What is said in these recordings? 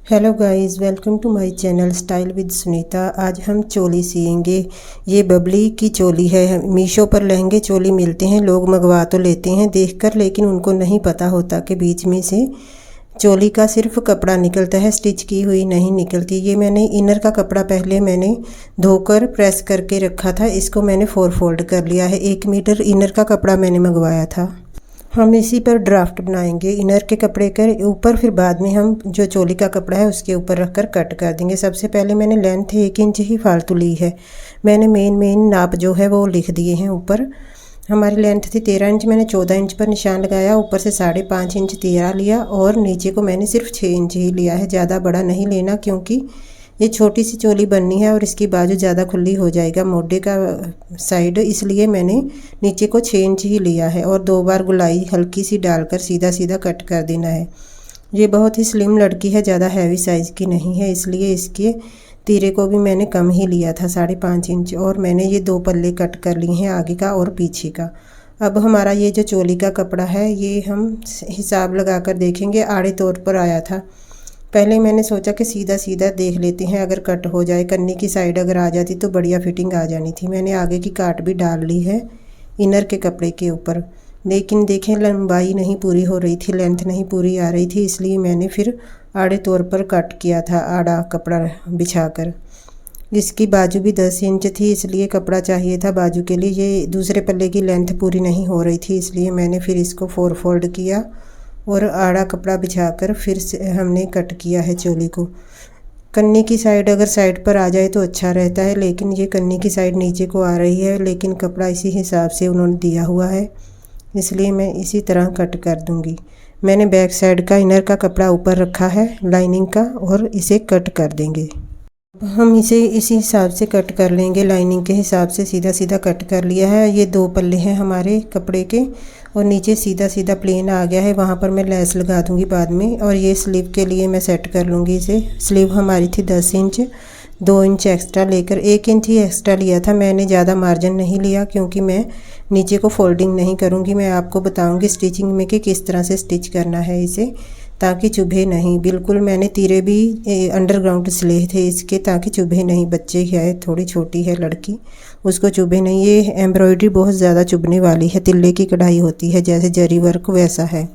Hello guys, welcome to my channel style with Sunita. आज हम चोली सिएंगे। ये बबली की चोली है। मीशो पर लहंगे चोली मिलते हैं, लोग मंगवा तो लेते हैं देखकर, लेकिन उनको नहीं पता होता कि बीच में से चोली का सिर्फ कपड़ा निकलता है, स्टिच की हुई नहीं निकलती। ये मैंने इनर का कपड़ा पहले मैंने धोकर प्रेस करके रखा था, इसको मैंने 4 फोल्ड कर लिया है। 1 मीटर इनर का कपड़ा मैंने मंगवाया था। हम इसी पर ड्राफ्ट बनाएंगे इनर के कपड़े के ऊपर, फिर बाद में हम जो चोली का कपड़ा है उसके ऊपर रखकर कट कर देंगे। सबसे पहले मैंने लेंथ 1 इंच ही फालतू ली है। मैंने मेन नाप जो है वो लिख दिए हैं ऊपर। हमारी लेंथ थी 13 इंच, मैंने 14 इंच पर निशान लगाया। ऊपर से 5.5 इंच तिरा लिया और नीचे को मैंने सिर्फ 6 इंच ही लिया है। ज़्यादा बड़ा नहीं लेना क्योंकि ये छोटी सी चोली बननी है और इसकी बाजू ज़्यादा खुली हो जाएगा मोढे का साइड, इसलिए मैंने नीचे को 6 इंच ही लिया है। और 2 बार गुलाई हल्की सी डालकर सीधा सीधा कट कर देना है। ये बहुत ही स्लिम लड़की है, ज़्यादा हैवी साइज़ की नहीं है, इसलिए इसके तीरे को भी मैंने कम ही लिया था, 5.5 इंच। और मैंने ये 2 पल्ले कट कर लिए हैं, आगे का और पीछे का। अब हमारा ये जो चोली का कपड़ा है ये हम हिसाब लगा कर देखेंगे। आड़े तौर पर आया था। पहले मैंने सोचा कि सीधा सीधा देख लेते हैं, अगर कट हो जाए, कन्नी की साइड अगर आ जाती तो बढ़िया फिटिंग आ जानी थी। मैंने आगे की काट भी डाल ली है इनर के कपड़े के ऊपर, लेकिन देखें लंबाई नहीं पूरी हो रही थी, लेंथ नहीं पूरी आ रही थी, इसलिए मैंने फिर आड़े तौर पर कट किया था, आड़ा कपड़ा बिछाकर। इसकी बाजू भी 10 इंच थी, इसलिए कपड़ा चाहिए था बाजू के लिए। ये दूसरे पल्ले की लेंथ पूरी नहीं हो रही थी, इसलिए मैंने फिर इसको 4 फोल्ड किया और आड़ा कपड़ा बिछाकर फिर से हमने कट किया है चोली को। कन्नी की साइड अगर साइड पर आ जाए तो अच्छा रहता है, लेकिन ये कन्नी की साइड नीचे को आ रही है, लेकिन कपड़ा इसी हिसाब से उन्होंने दिया हुआ है, इसलिए मैं इसी तरह कट कर दूंगी। मैंने बैक साइड का इनर का कपड़ा ऊपर रखा है लाइनिंग का और इसे कट कर देंगे। हम इसे इसी हिसाब से कट कर लेंगे, लाइनिंग के हिसाब से सीधा सीधा कट कर लिया है। ये 2 पल्ले हैं हमारे कपड़े के और नीचे सीधा सीधा प्लेन आ गया है, वहाँ पर मैं लेस लगा दूंगी बाद में। और ये स्लीव के लिए मैं सेट कर लूँगी इसे। स्लीव हमारी थी 10 इंच, 2 इंच एक्स्ट्रा लेकर 1 इंच ही एक्स्ट्रा लिया था। मैंने ज़्यादा मार्जिन नहीं लिया क्योंकि मैं नीचे को फोल्डिंग नहीं करूँगी। मैं आपको बताऊँगी स्टिचिंग में कि किस तरह से स्टिच करना है इसे, ताकि चुभे नहीं। बिल्कुल मैंने तीरे भी अंडरग्राउंड सिले थे इसके, ताकि चुभे नहीं। बच्चे है, थोड़ी छोटी है लड़की, उसको चुभे नहीं। ये एम्ब्रॉयडरी बहुत ज़्यादा चुभने वाली है, तिल्ले की कढ़ाई होती है जैसे जरी वर्क वैसा है।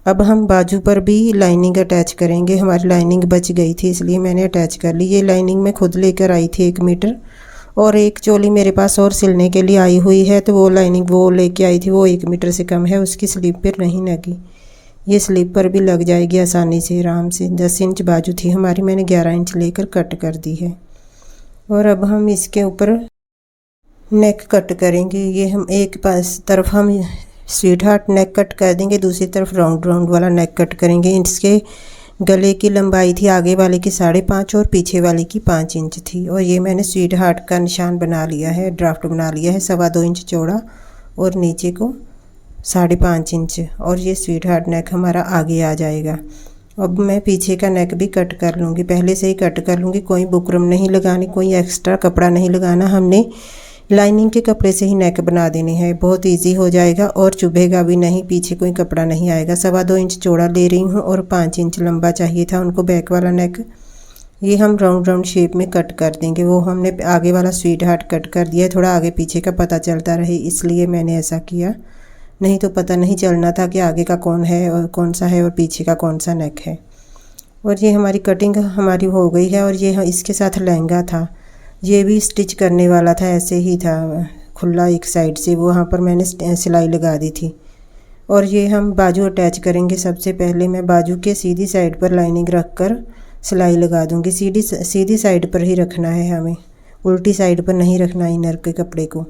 अब हम बाजू पर भी लाइनिंग अटैच करेंगे। हमारी लाइनिंग बच गई थी इसलिए मैंने अटैच कर ली। ये लाइनिंग मैं खुद लेकर आई थी 1 मीटर, और एक चोली मेरे पास और सिलने के लिए आई हुई है, तो वो लाइनिंग वो लेके आई थी, वो 1 मीटर से कम है, उसकी स्लीव पर नहीं लगी। ये स्लीव पर भी लग जाएगी आसानी से, आराम से। 10 इंच बाजू थी हमारी, मैंने 11 इंच लेकर कट कर दी है। और अब हम इसके ऊपर नेक कट करेंगे। ये हम एक पास तरफ हम स्वीट हार्ट नेक कट कर देंगे, दूसरी तरफ राउंड राउंड वाला नेक कट करेंगे। इसके गले की लंबाई थी आगे वाले की 5.5 और पीछे वाले की 5 इंच थी। और ये मैंने स्वीट हार्ट का निशान बना लिया है, ड्राफ्ट बना लिया है, 2.25 इंच चौड़ा और नीचे को 5.5 इंच। और ये स्वीट हार्ट नेक हमारा आगे आ जाएगा। अब मैं पीछे का नेक भी कट कर लूँगी, पहले से ही कट कर लूँगी। कोई बुकरम नहीं लगानी, कोई एक्स्ट्रा कपड़ा नहीं लगाना, हमने लाइनिंग के कपड़े से ही नेक बना देनी है। बहुत इजी हो जाएगा और चुभेगा भी नहीं, पीछे कोई कपड़ा नहीं आएगा। 2.25 इंच चौड़ा ले रही हूँ और 5 इंच लंबा चाहिए था उनको बैक वाला नेक। ये हम राउंड राउंड शेप में कट कर देंगे। वो हमने आगे वाला स्वीट हार्ट कट कर दिया है, थोड़ा आगे पीछे का पता चलता रहे इसलिए मैंने ऐसा किया, नहीं तो पता नहीं चलना था कि आगे का कौन है और कौन सा है और पीछे का कौन सा नेक है। और ये हमारी कटिंग हमारी हो गई है। और ये इसके साथ लहंगा था, ये भी स्टिच करने वाला था, ऐसे ही था खुला एक साइड से, वहाँ पर मैंने सिलाई लगा दी थी। और ये हम बाजू अटैच करेंगे। सबसे पहले मैं बाजू के सीधी साइड पर लाइनिंग रख कर सिलाई लगा दूँगी। सीधी साइड पर ही रखना है हमें, उल्टी साइड पर नहीं रखना इनर के कपड़े को।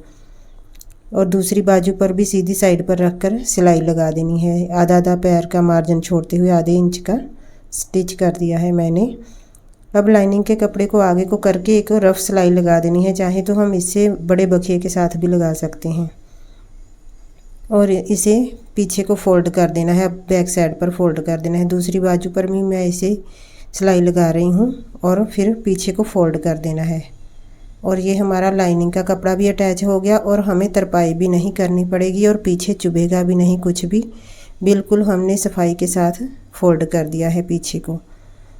और दूसरी बाजू पर भी सीधी साइड पर रखकर सिलाई लगा देनी है। आधा आधा पैर का मार्जिन छोड़ते हुए आधे इंच का स्टिच कर दिया है मैंने। अब लाइनिंग के कपड़े को आगे को करके एक रफ सिलाई लगा देनी है, चाहे तो हम इससे बड़े बखिए के साथ भी लगा सकते हैं। और इसे पीछे को फोल्ड कर देना है, अब बैक साइड पर फोल्ड कर देना है। दूसरी बाजू पर भी मैं इसे सिलाई लगा रही हूँ और फिर पीछे को फोल्ड कर देना है। और ये हमारा लाइनिंग का कपड़ा भी अटैच हो गया और हमें तरपाई भी नहीं करनी पड़ेगी और पीछे चुभेगा भी नहीं कुछ भी। बिल्कुल हमने सफाई के साथ फोल्ड कर दिया है पीछे को।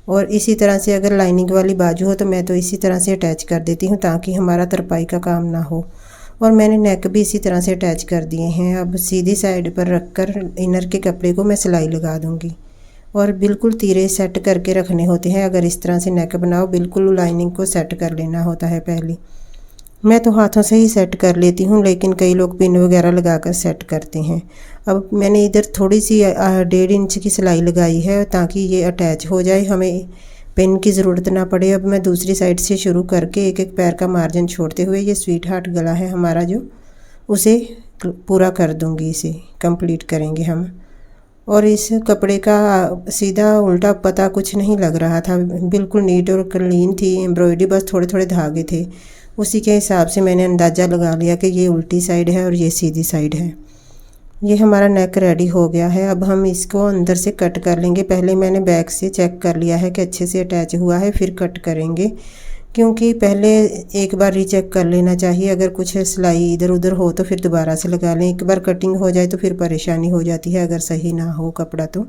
और इसी तरह से अगर लाइनिंग वाली बाजू हो तो मैं तो इसी तरह से अटैच कर देती हूँ ताकि हमारा तरपाई का काम ना हो। और मैंने नेक भी इसी तरह से अटैच कर दिए हैं। अब सीधी साइड पर रखकर इनर के कपड़े को मैं सिलाई लगा दूँगी और बिल्कुल तीरे सेट करके रखने होते हैं। अगर इस तरह से नेक बनाओ बिल्कुल लाइनिंग को सेट कर लेना होता है पहले। मैं तो हाथों से ही सेट कर लेती हूँ, लेकिन कई लोग पिन वगैरह लगाकर सेट करते हैं। अब मैंने इधर थोड़ी सी 1.5 इंच की सिलाई लगाई है ताकि ये अटैच हो जाए, हमें पिन की ज़रूरत ना पड़े। अब मैं दूसरी साइड से शुरू करके एक एक पैर का मार्जिन छोड़ते हुए, ये स्वीट हार्ट गला है हमारा जो, उसे पूरा कर दूँगी, इसे कंप्लीट करेंगे हम। और इस कपड़े का सीधा उल्टा पता कुछ नहीं लग रहा था, बिल्कुल नीट और क्लीन थी एम्ब्रॉयडरी, बस थोड़े थोड़े धागे थे। उसी के हिसाब से मैंने अंदाज़ा लगा लिया कि ये उल्टी साइड है और ये सीधी साइड है। ये हमारा नेक रेडी हो गया है। अब हम इसको अंदर से कट कर लेंगे। पहले मैंने बैक से चेक कर लिया है कि अच्छे से अटैच हुआ है, फिर कट करेंगे, क्योंकि पहले एक बार रीचेक कर लेना चाहिए। अगर कुछ सिलाई इधर उधर हो तो फिर दोबारा से लगा लें। एक बार कटिंग हो जाए तो फिर परेशानी हो जाती है अगर सही ना हो कपड़ा तो।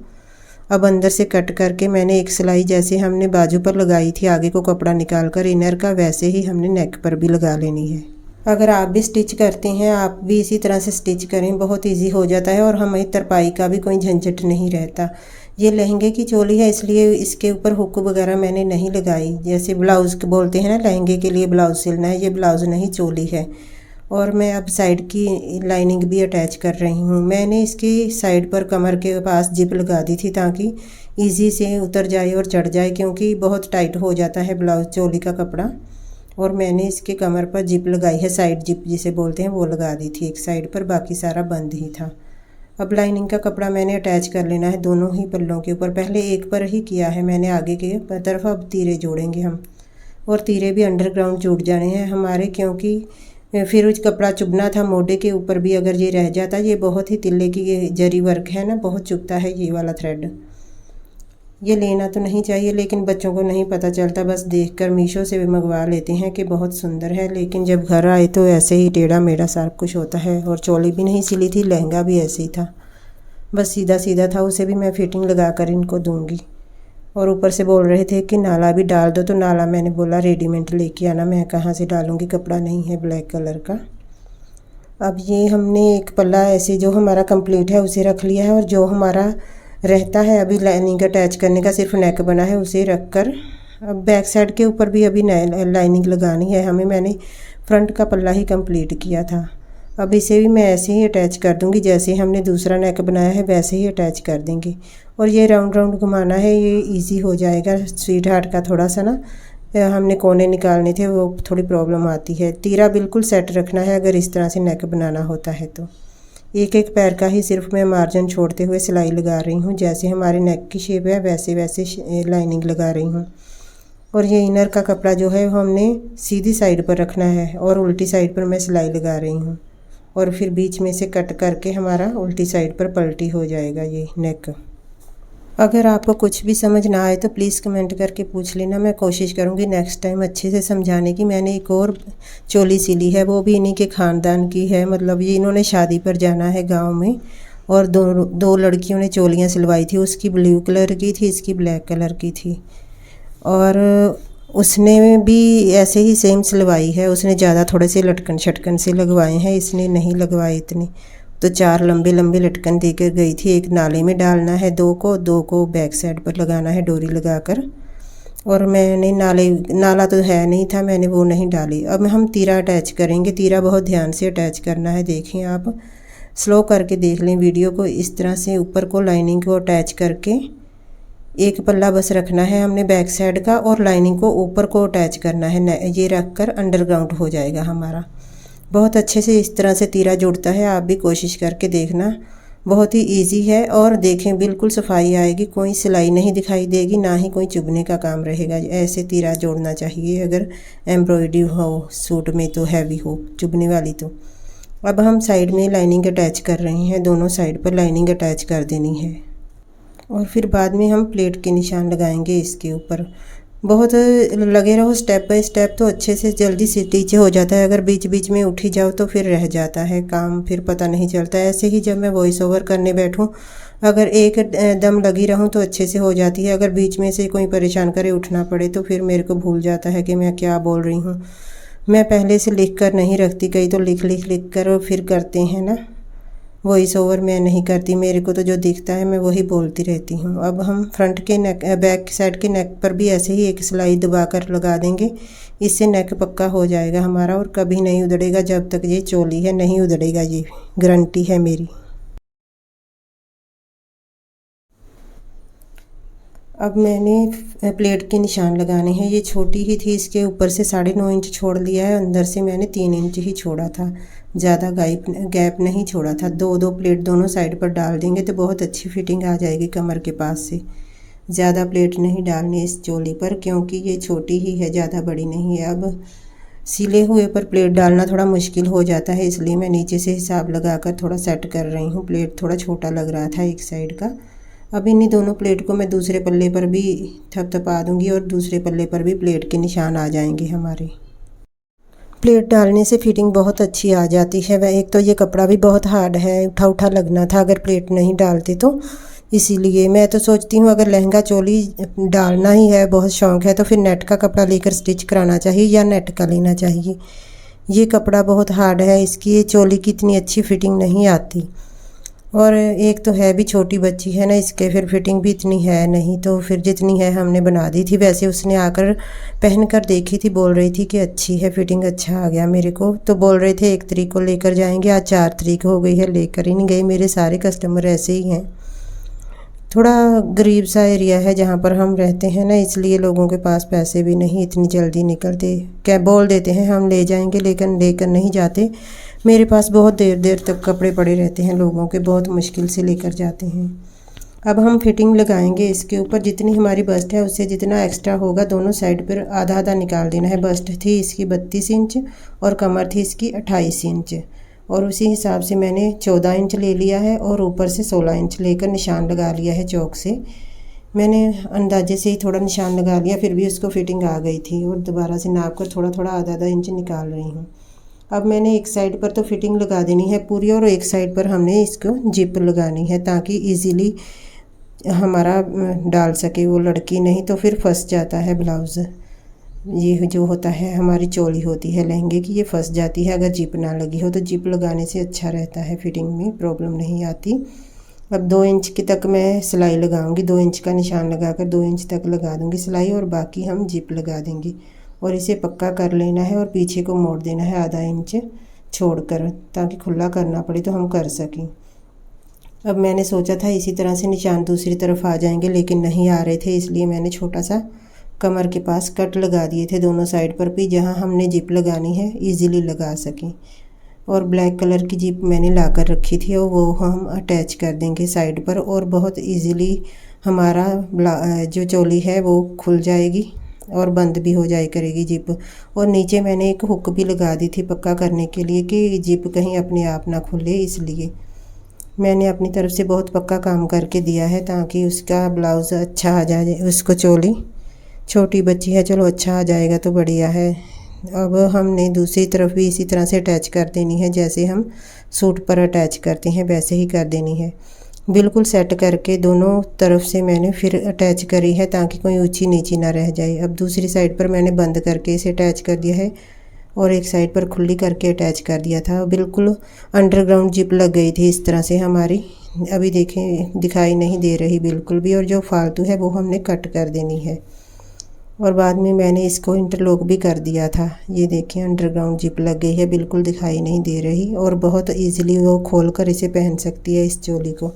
अब अंदर से कट करके मैंने एक सिलाई जैसे हमने बाजू पर लगाई थी आगे को कपड़ा निकाल कर इनर का, वैसे ही हमने नेक पर भी लगा लेनी है। अगर आप भी स्टिच करते हैं, आप भी इसी तरह से स्टिच करें, बहुत इजी हो जाता है और हमें तरपाई का भी कोई झंझट नहीं रहता। ये लहंगे की चोली है इसलिए इसके ऊपर हुक वगैरह मैंने नहीं लगाई। जैसे ब्लाउज़ बोलते हैं ना, लहंगे के लिए ब्लाउज़ सिलना है, ये ब्लाउज़ नहीं चोली है। और मैं अब साइड की लाइनिंग भी अटैच कर रही हूँ। मैंने इसकी साइड पर कमर के पास जिप लगा दी थी ताकि इजी से उतर जाए और चढ़ जाए, क्योंकि बहुत टाइट हो जाता है ब्लाउज़ चोली का कपड़ा। और मैंने इसके कमर पर जिप लगाई है, साइड जिप जिसे बोलते हैं, वो लगा दी थी एक साइड पर, बाकी सारा बंद ही था। अब लाइनिंग का कपड़ा मैंने अटैच कर लेना है दोनों ही पल्लों के ऊपर। पहले एक पर ही किया है मैंने आगे के तरफ, अब तीरे जोड़ेंगे हम। और तीरे भी अंडरग्राउंड जुड़ जाने हैं हमारे, क्योंकि फिर उस कपड़ा चुभना था मोढे के ऊपर भी। अगर ये रह जाता, ये बहुत ही तिल्ले की ये जरी वर्क है ना, बहुत चुभता है ये वाला थ्रेड। ये लेना तो नहीं चाहिए लेकिन बच्चों को नहीं पता चलता, बस देखकर मीशो से भी मंगवा लेते हैं कि बहुत सुंदर है, लेकिन जब घर आए तो ऐसे ही टेढ़ा मेढ़ा सब कुछ होता है। और चोली भी नहीं सिली थी, लहंगा भी ऐसे ही था, बस सीधा सीधा था। उसे भी मैं फिटिंग लगा कर इनको दूंगी। और ऊपर से बोल रहे थे कि नाला भी डाल दो, तो नाला मैंने बोला रेडीमेड लेके आना, मैं कहाँ से डालूँगी, कपड़ा नहीं है ब्लैक कलर का। अब ये हमने एक पल्ला ऐसे जो हमारा कंप्लीट है उसे रख लिया है, और जो हमारा रहता है अभी लाइनिंग अटैच करने का, सिर्फ नेक बना है, उसे रख कर अब बैक साइड के ऊपर भी अभी लाइनिंग लगानी है हमें। मैंने फ्रंट का पल्ला ही कंप्लीट किया था। अब इसे भी मैं ऐसे ही अटैच कर दूंगी, जैसे हमने दूसरा नेक बनाया है वैसे ही अटैच कर देंगे। और ये राउंड राउंड घुमाना है, ये इजी हो जाएगा। स्वीट हार्ट का थोड़ा सा ना हमने कोने निकालने थे, वो थोड़ी प्रॉब्लम आती है। तीरा बिल्कुल सेट रखना है अगर इस तरह से नेक बनाना होता है तो। एक एक पैर का ही सिर्फ मैं मार्जिन छोड़ते हुए सिलाई लगा रही हूँ, जैसे हमारे नेक की शेप है वैसे वैसे लाइनिंग लगा रही हूँ। और ये इनर का कपड़ा जो है वो हमने सीधी साइड पर रखना है और उल्टी साइड पर मैं सिलाई लगा रही हूँ। और फिर बीच में से कट करके हमारा उल्टी साइड पर पलटी हो जाएगा ये नेक। अगर आपको कुछ भी समझ ना आए तो प्लीज़ कमेंट करके पूछ लेना, मैं कोशिश करूँगी नेक्स्ट टाइम अच्छे से समझाने की। मैंने एक और चोली सिली है, वो भी इन्हीं के ख़ानदान की है, मतलब ये इन्होंने शादी पर जाना है गांव में, और दो लड़कियों ने चोलियाँ सिलवाई थी। उसकी ब्लू कलर की थी, इसकी ब्लैक कलर की थी। और उसने भी ऐसे ही सेम सिलवाई है, उसने ज़्यादा थोड़े से लटकन शटकन से लगवाए हैं, इसने नहीं लगवाए इतने। तो 4 लंबे लंबे लटकन देकर गई थी। एक नाले में डालना है, दो को बैक साइड पर लगाना है डोरी लगाकर। और मैंने नाला तो है नहीं था, मैंने वो नहीं डाली। अब हम तीरा अटैच करेंगे। तीरा बहुत ध्यान से अटैच करना है, देखें आप स्लो करके देख लें वीडियो को। इस तरह से ऊपर को लाइनिंग को अटैच करके एक पल्ला बस रखना है हमने बैक साइड का, और लाइनिंग को ऊपर को अटैच करना है। ये रख कर अंडरग्राउंड हो जाएगा हमारा। बहुत अच्छे से इस तरह से तीरा जुड़ता है, आप भी कोशिश करके देखना। बहुत ही इजी है, और देखें बिल्कुल सफाई आएगी, कोई सिलाई नहीं दिखाई देगी, ना ही कोई चुभने का काम रहेगा। ऐसे तीरा जोड़ना चाहिए अगर एम्ब्रॉयडरी हो सूट में, तो हैवी हो चुभने वाली तो। अब हम साइड में लाइनिंग अटैच कर रहे हैं, दोनों साइड पर लाइनिंग अटैच कर देनी है। और फिर बाद में हम प्लेट के निशान लगाएंगे इसके ऊपर। बहुत लगे रहो स्टेप बाय स्टेप, तो अच्छे से जल्दी स्टिच हो जाता है। अगर बीच बीच में उठी जाओ तो फिर रह जाता है काम, फिर पता नहीं चलता। ऐसे ही जब मैं वॉइस ओवर करने बैठूं अगर एक दम लगी रहूं तो अच्छे से हो जाती है, अगर बीच में से कोई परेशान करे उठना पड़े तो फिर मेरे को भूल जाता है कि मैं क्या बोल रही हूँ। मैं पहले से लिख कर नहीं रखती, कई तो लिख कर और फिर करते हैं ना, वॉइस ओवर मैं नहीं करती, मेरे को तो जो दिखता है मैं वही बोलती रहती हूँ। अब हम फ्रंट के नेक, बैक साइड के नेक पर भी ऐसे ही एक सिलाई दबा कर लगा देंगे, इससे नेक पक्का हो जाएगा हमारा और कभी नहीं उधड़ेगा। जब तक ये चोली है नहीं उधड़ेगा, ये गारंटी है मेरी। अब मैंने प्लेट के निशान लगाने हैं। ये छोटी ही थी, इसके ऊपर से 9.5 इंच छोड़ लिया है, अंदर से मैंने 3 इंच ही छोड़ा था, ज़्यादा गैप नहीं छोड़ा था। दो प्लेट दोनों साइड पर डाल देंगे तो बहुत अच्छी फिटिंग आ जाएगी कमर के पास से। ज़्यादा प्लेट नहीं डालनी इस चोली पर, क्योंकि ये छोटी ही है, ज़्यादा बड़ी नहीं है। अब सिले हुए पर प्लेट डालना थोड़ा मुश्किल हो जाता है, इसलिए मैं नीचे से हिसाब लगाकर थोड़ा सेट कर रही हूँ। प्लेट थोड़ा छोटा लग रहा था एक साइड का। अब इन्हीं दोनों प्लेट को मैं दूसरे पल्ले पर भी थपथपा दूंगी और दूसरे पल्ले पर भी प्लेट के निशान आ जाएंगे हमारे। प्लेट डालने से फिटिंग बहुत अच्छी आ जाती है। वह एक तो ये कपड़ा भी बहुत हार्ड है, उठा उठा लगना था अगर प्लेट नहीं डालते तो, इसीलिए मैं तो सोचती हूँ अगर लहंगा चोली डालना ही है, बहुत शौक़ है, तो फिर नेट का कपड़ा लेकर स्टिच कराना चाहिए या नेट का लेना चाहिए। ये कपड़ा बहुत हार्ड है, इसकी ये चोली की इतनी अच्छी फिटिंग नहीं आती। और एक तो है भी छोटी बच्ची है ना, इसके फिर फिटिंग भी इतनी है नहीं, तो फिर जितनी है हमने बना दी थी। वैसे उसने आकर पहन कर देखी थी, बोल रही थी कि अच्छी है, फिटिंग अच्छा आ गया मेरे को। तो बोल रहे थे 1 तारीख को लेकर जाएंगे, आज 4 तारीख हो गई है, लेकर ही नहीं गए। मेरे सारे कस्टमर ऐसे ही हैं। थोड़ा गरीब सा एरिया है जहाँ पर हम रहते हैं ना, इसलिए लोगों के पास पैसे भी नहीं इतनी जल्दी निकलते। क्या बोल देते हैं हम ले जाएंगे, लेकिन लेकर नहीं जाते। मेरे पास बहुत देर देर तक कपड़े पड़े रहते हैं लोगों के, बहुत मुश्किल से लेकर जाते हैं। अब हम फिटिंग लगाएंगे इसके ऊपर। जितनी हमारी बस्ट है उससे जितना एक्स्ट्रा होगा दोनों साइड पर आधा आधा निकाल देना है। बस्ट थी इसकी 32 इंच और कमर थी इसकी 28 इंच, और उसी हिसाब से मैंने 14 इंच ले लिया है और ऊपर से 16 इंच लेकर निशान लगा लिया है चौक से। मैंने अंदाजे से ही थोड़ा निशान लगा लिया, फिर भी उसको फिटिंग आ गई थी, और दोबारा से नाप कर थोड़ा थोड़ा आधा आधा इंच निकाल रही हूँ। अब मैंने एक साइड पर तो फिटिंग लगा देनी है पूरी, और एक साइड पर हमने इसको जिप लगानी है ताकि इजीली हमारा डाल सके वो लड़की, नहीं तो फिर फंस जाता है ब्लाउज़। ये जो होता है हमारी चोली होती है लहंगे की, ये फंस जाती है अगर जिप ना लगी हो। तो जिप लगाने से अच्छा रहता है, फिटिंग में प्रॉब्लम नहीं आती। अब 2 इंच की तक मैं सिलाई लगाऊंगी, 2 इंच का निशान लगाकर 2 इंच तक लगा दूंगी सिलाई, और बाकी हम जिप लगा देंगे। और इसे पक्का कर लेना है और पीछे को मोड़ देना है आधा इंच छोड़कर, ताकि खुला करना पड़े तो हम कर सकें। अब मैंने सोचा था इसी तरह से निशान दूसरी तरफ आ जाएंगे, लेकिन नहीं आ रहे थे, इसलिए मैंने छोटा सा कमर के पास कट लगा दिए थे दोनों साइड पर भी, जहाँ हमने जिप लगानी है इजीली लगा सकें। और ब्लैक कलर की जिप मैंने ला कर रखी थी, और वो हम अटैच कर देंगे साइड पर, और बहुत इजीली हमारा जो चोली है वो खुल जाएगी और बंद भी हो जाए करेगी जिप। और नीचे मैंने एक हुक भी लगा दी थी पक्का करने के लिए कि जिप कहीं अपने आप ना खुले, इसलिए मैंने अपनी तरफ से बहुत पक्का काम करके दिया है ताकि उसका ब्लाउज़ अच्छा आ जाए। उसको चोली छोटी बच्ची है, चलो अच्छा आ जाएगा तो बढ़िया है। अब हमने दूसरी तरफ भी इसी तरह से अटैच कर देनी है, जैसे हम सूट पर अटैच करते हैं वैसे ही कर देनी है। बिल्कुल सेट करके दोनों तरफ से मैंने फिर अटैच करी है ताकि कोई ऊंची नीची ना रह जाए। अब दूसरी साइड पर मैंने बंद करके इसे अटैच कर दिया है, और एक साइड पर खुली करके अटैच कर दिया था। बिल्कुल अंडरग्राउंड जिप लग गई थी इस तरह से हमारी, अभी देखें दिखाई नहीं दे रही बिल्कुल भी, और जो फालतू है वो हमने कट कर देनी है। और बाद में मैंने इसको इंटरलॉक भी कर दिया था। ये देखिए अंडरग्राउंड जिप लग गई है, बिल्कुल दिखाई नहीं दे रही, और बहुत ईजिली वो खोल कर इसे पहन सकती है इस चोली को,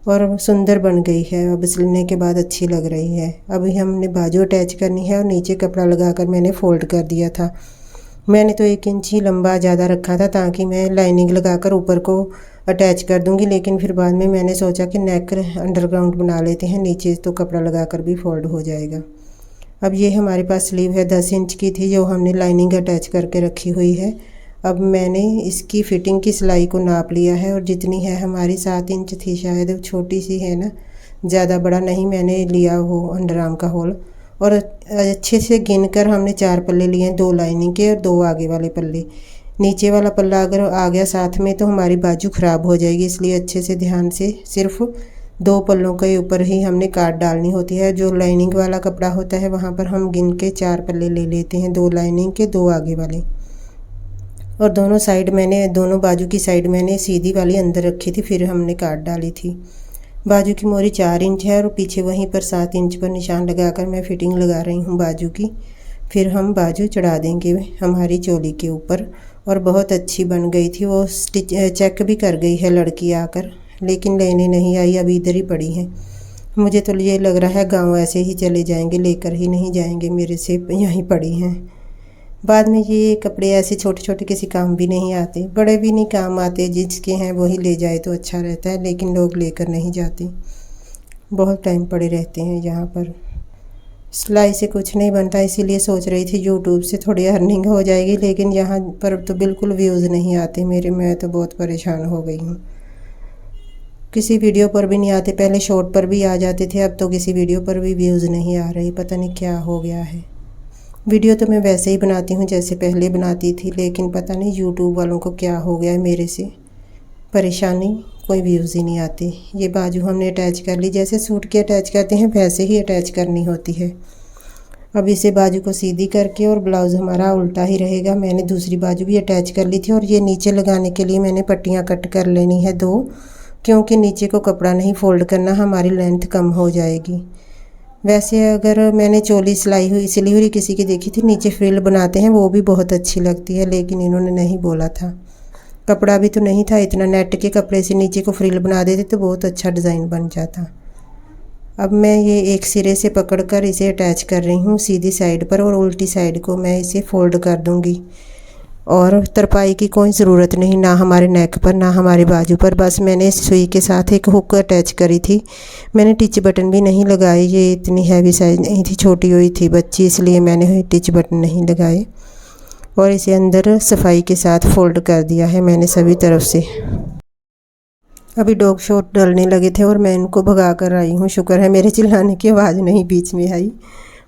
और सुंदर बन गई है। अब सिलने के बाद अच्छी लग रही है। अभी हमने बाजू अटैच करनी है, और नीचे कपड़ा लगाकर मैंने फ़ोल्ड कर दिया था। मैंने तो 1 इंच ही लंबा ज़्यादा रखा था ताकि मैं लाइनिंग लगाकर ऊपर को अटैच कर दूंगी, लेकिन फिर बाद में मैंने सोचा कि नेक अंडरग्राउंड बना लेते हैं, नीचे तो कपड़ा लगाकर भी फोल्ड हो जाएगा। अब ये हमारे पास स्लीव है 10 इंच की थी, जो हमने लाइनिंग अटैच करके रखी हुई है। अब मैंने इसकी फ़िटिंग की सिलाई को नाप लिया है, और जितनी है हमारी 7 इंच थी शायद, छोटी सी है ना, ज़्यादा बड़ा नहीं मैंने लिया वो अंडर आर्म का होल। और अच्छे से गिन कर हमने 4 पल्ले लिए हैं, 2 लाइनिंग के और 2 आगे वाले पल्ले। नीचे वाला पल्ला अगर आ गया साथ में तो हमारी बाजू ख़राब हो जाएगी, इसलिए अच्छे से ध्यान से सिर्फ 2 पल्लों के ऊपर ही हमने काट डालनी होती है। जो लाइनिंग वाला कपड़ा होता है वहाँ पर हम गिन के 4 पल्ले ले लेते हैं, 2 लाइनिंग के 2 आगे वाले। और दोनों साइड मैंने, दोनों बाजू की साइड मैंने सीधी वाली अंदर रखी थी, फिर हमने काट डाली थी। बाजू की मोरी 4 इंच है और पीछे वहीं पर 7 इंच पर निशान लगाकर मैं फिटिंग लगा रही हूँ बाजू की। फिर हम बाजू चढ़ा देंगे हमारी चोली के ऊपर। और बहुत अच्छी बन गई थी। वो स्टिच चेक भी कर गई है लड़की आकर, लेकिन लेने नहीं आई, अभी इधर ही पड़ी है। मुझे तो ये लग रहा है गांव ऐसे ही चले जाएंगे, लेकर ही नहीं जाएंगे मेरे से, यहीं पड़ी हैं। बाद में ये कपड़े ऐसे छोटे छोटे किसी काम भी नहीं आते, बड़े भी नहीं काम आते, जिसके हैं वही ले जाए तो अच्छा रहता है, लेकिन लोग लेकर नहीं जाते, बहुत टाइम पड़े रहते हैं यहाँ पर। सिलाई से कुछ नहीं बनता, इसीलिए सोच रही थी यूट्यूब से थोड़ी अर्निंग हो जाएगी, लेकिन यहाँ पर तो बिल्कुल व्यूज़ नहीं आते मेरे। मैं तो बहुत परेशान हो गई हूँ। किसी वीडियो पर भी नहीं आते, पहले शॉर्ट पर भी आ जाते थे, अब तो किसी वीडियो पर भी व्यूज़ नहीं आ रही, पता नहीं क्या हो गया है। वीडियो तो मैं वैसे ही बनाती हूँ जैसे पहले बनाती थी, लेकिन पता नहीं यूट्यूब वालों को क्या हो गया है मेरे से, परेशानी, कोई व्यूज़ ही नहीं आते। ये बाजू हमने अटैच कर ली, जैसे सूट के अटैच करते हैं वैसे ही अटैच करनी होती है। अब इसे बाजू को सीधी करके, और ब्लाउज़ हमारा उल्टा ही रहेगा। मैंने दूसरी बाजू भी अटैच कर ली थी। और ये नीचे लगाने के लिए मैंने पट्टियाँ कट कर लेनी है 2, क्योंकि नीचे को कपड़ा नहीं फ़ोल्ड करना, हमारी लेंथ कम हो जाएगी। वैसे अगर मैंने चोली सिली हुई किसी की देखी थी, नीचे फ्रिल बनाते हैं, वो भी बहुत अच्छी लगती है, लेकिन इन्होंने नहीं बोला था। कपड़ा भी तो नहीं था इतना, नेट के कपड़े से नीचे को फ्रिल बना देते तो बहुत अच्छा डिज़ाइन बन जाता। अब मैं ये एक सिरे से पकड़कर इसे अटैच कर रही हूँ सीधी साइड पर, और उल्टी साइड को मैं इसे फ़ोल्ड कर दूँगी। और तरपाई की कोई ज़रूरत नहीं, ना हमारे नेक पर ना हमारे बाजू पर। बस मैंने सुई के साथ एक हुक अटैच करी थी। मैंने टिच बटन भी नहीं लगाए, ये इतनी हैवी साइज नहीं थी, छोटी हुई थी बच्ची, इसलिए मैंने टिच बटन नहीं लगाए। और इसे अंदर सफाई के साथ फ़ोल्ड कर दिया है मैंने सभी तरफ से। अभी डॉग शॉट डलने लगे थे और मैं इनको भगा कर आई हूँ। शुक्र है मेरे चिल्लाने की आवाज़ नहीं बीच में आई।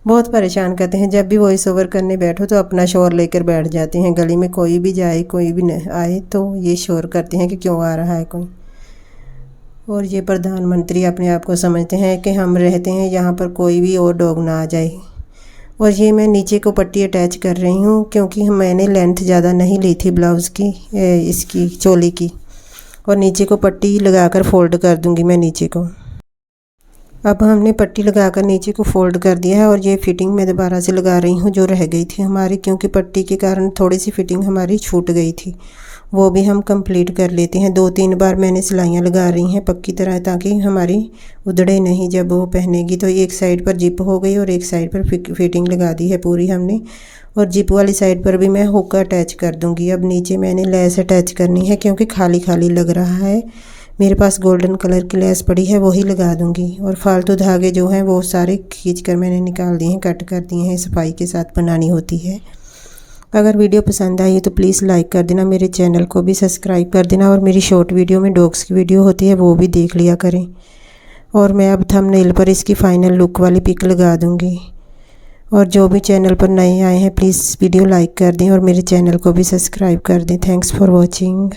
बहुत परेशान करते हैं, जब भी वॉइस ओवर करने बैठो तो अपना शोर लेकर बैठ जाते हैं। गली में कोई भी जाए, कोई भी न आए तो ये शोर करते हैं कि क्यों आ रहा है कोई। और ये प्रधानमंत्री अपने आप को समझते हैं कि हम रहते हैं यहाँ पर, कोई भी और डॉग ना आ जाए। और ये मैं नीचे को पट्टी अटैच कर रही हूँ, क्योंकि मैंने लेंथ ज़्यादा नहीं ली थी ब्लाउज़ की, इसकी चोली की। और नीचे को पट्टी लगाकर फ़ोल्ड कर दूँगी मैं नीचे को। अब हमने पट्टी लगाकर नीचे को फ़ोल्ड कर दिया है। और ये फ़िटिंग मैं दोबारा से लगा रही हूँ जो रह गई थी हमारी, क्योंकि पट्टी के कारण थोड़ी सी फ़िटिंग हमारी छूट गई थी, वो भी हम कंप्लीट कर लेते हैं। 2-3 बार मैंने सिलाइयाँ लगा रही हैं पक्की तरह, ताकि हमारी उधड़े नहीं। जब वो पहनेगी तो एक साइड पर जिप हो गई और एक साइड पर फ़िटिंग लगा दी है पूरी हमने। और जिप वाली साइड पर भी मैं हुक अटैच कर दूँगी। अब नीचे मैंने लेस अटैच करनी है, क्योंकि खाली खाली लग रहा है। मेरे पास गोल्डन कलर की लेस पड़ी है, वही लगा दूँगी। और फालतू धागे जो हैं वो सारे खींच कर मैंने निकाल दिए हैं, कट कर दिए हैं, सफाई के साथ बनानी होती है। अगर वीडियो पसंद आई तो प्लीज़ लाइक कर देना, मेरे चैनल को भी सब्सक्राइब कर देना। और मेरी शॉर्ट वीडियो में डॉग्स की वीडियो होती है, वो भी देख लिया करें। और मैं अब थंबनेल पर इसकी फ़ाइनल लुक वाली पिक लगा दूँगी। और जो भी चैनल पर नए आए हैं प्लीज़ वीडियो लाइक कर दें और मेरे चैनल को भी सब्सक्राइब कर दें। Thanks for watching.